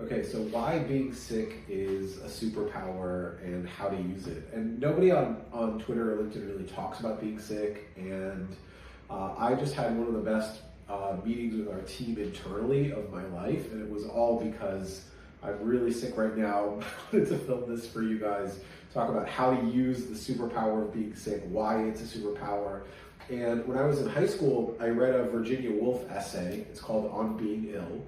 Okay, so why being sick is a superpower and how to use it. And nobody on Twitter or LinkedIn really talks about being sick. And I just had one of the best meetings with our team internally of my life. And it was all because I'm really sick right now. I wanted to film this for you guys, talk about how to use the superpower of being sick, why it's a superpower. And when I was in high school, I read a Virginia Woolf essay. It's called On Being Ill.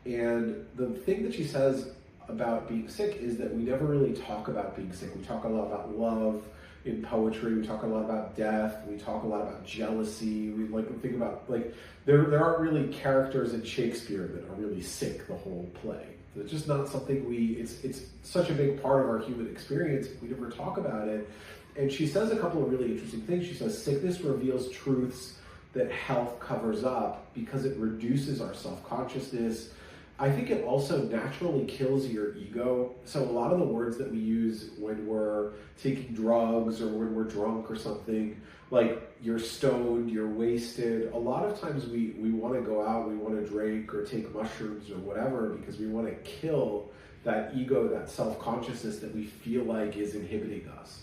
And the thing that she says about being sick is that we never really talk about being sick. We talk a lot about love in poetry. We talk a lot about death. We talk a lot about jealousy. We think about there aren't really characters in Shakespeare that are really sick the whole play. It's just not something it's such a big part of our human experience. We never talk about it. And she says a couple of really interesting things. She says sickness reveals truths that health covers up because it reduces our self-consciousness. I think it also naturally kills your ego. So a lot of the words that we use when we're taking drugs or when we're drunk or something, like you're stoned, you're wasted, a lot of times we want to go out, we want to drink or take mushrooms or whatever because we want to kill that ego, that self-consciousness that we feel like is inhibiting us.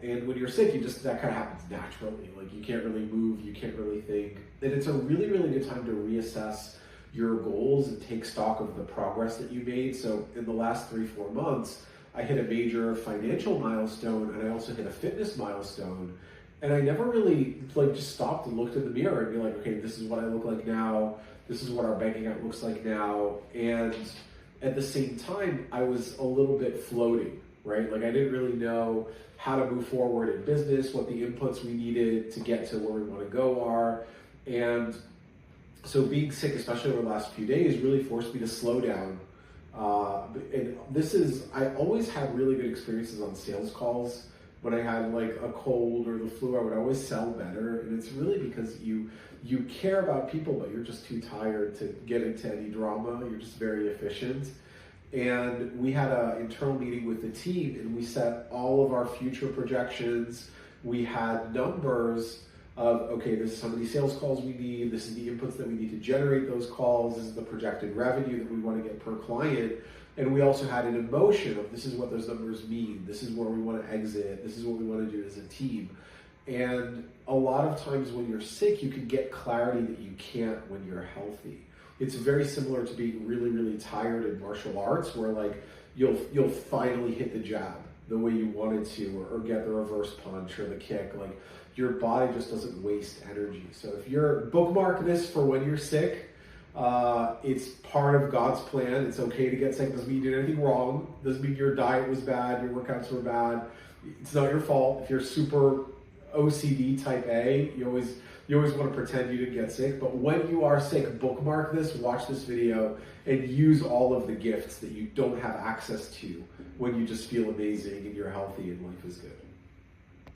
And when you're sick, that kind of happens naturally. Like you can't really move, you can't really think. And it's a really, really good time to reassess your goals and take stock of the progress that you made. So in the last 3-4 months, I hit a major financial milestone and I also hit a fitness milestone. And I never really just stopped and looked in the mirror and be like, okay, this is what I look like now. This is what our bank account looks like now. And at the same time, I was a little bit floating, right? Like I didn't really know how to move forward in business, what the inputs we needed to get to where we want to go are. And so being sick, especially over the last few days, really forced me to slow down. I always had really good experiences on sales calls. When I had like a cold or the flu, I would always sell better. And it's really because you care about people, but you're just too tired to get into any drama. You're just very efficient. And we had an internal meeting with the team and we set all of our future projections. We had numbers of, okay, this is how many sales calls we need, this is the inputs that we need to generate those calls, this is the projected revenue that we want to get per client. And we also had an emotion of this is what those numbers mean, this is where we want to exit, this is what we want to do as a team. And a lot of times when you're sick, you can get clarity that you can't when you're healthy. It's very similar to being really, really tired in martial arts where like you'll finally hit the jab the way you wanted to or get the reverse punch or the kick. Like your body just doesn't waste energy. So if you're bookmark this for when you're sick, it's part of God's plan. It's okay to get sick. Doesn't mean you did anything wrong. Doesn't mean your diet was bad, your workouts were bad. It's not your fault. If you're super OCD type A, you always want to pretend you didn't get sick. But when you are sick, bookmark this, watch this video, and use all of the gifts that you don't have access to when you just feel amazing and you're healthy and life is good.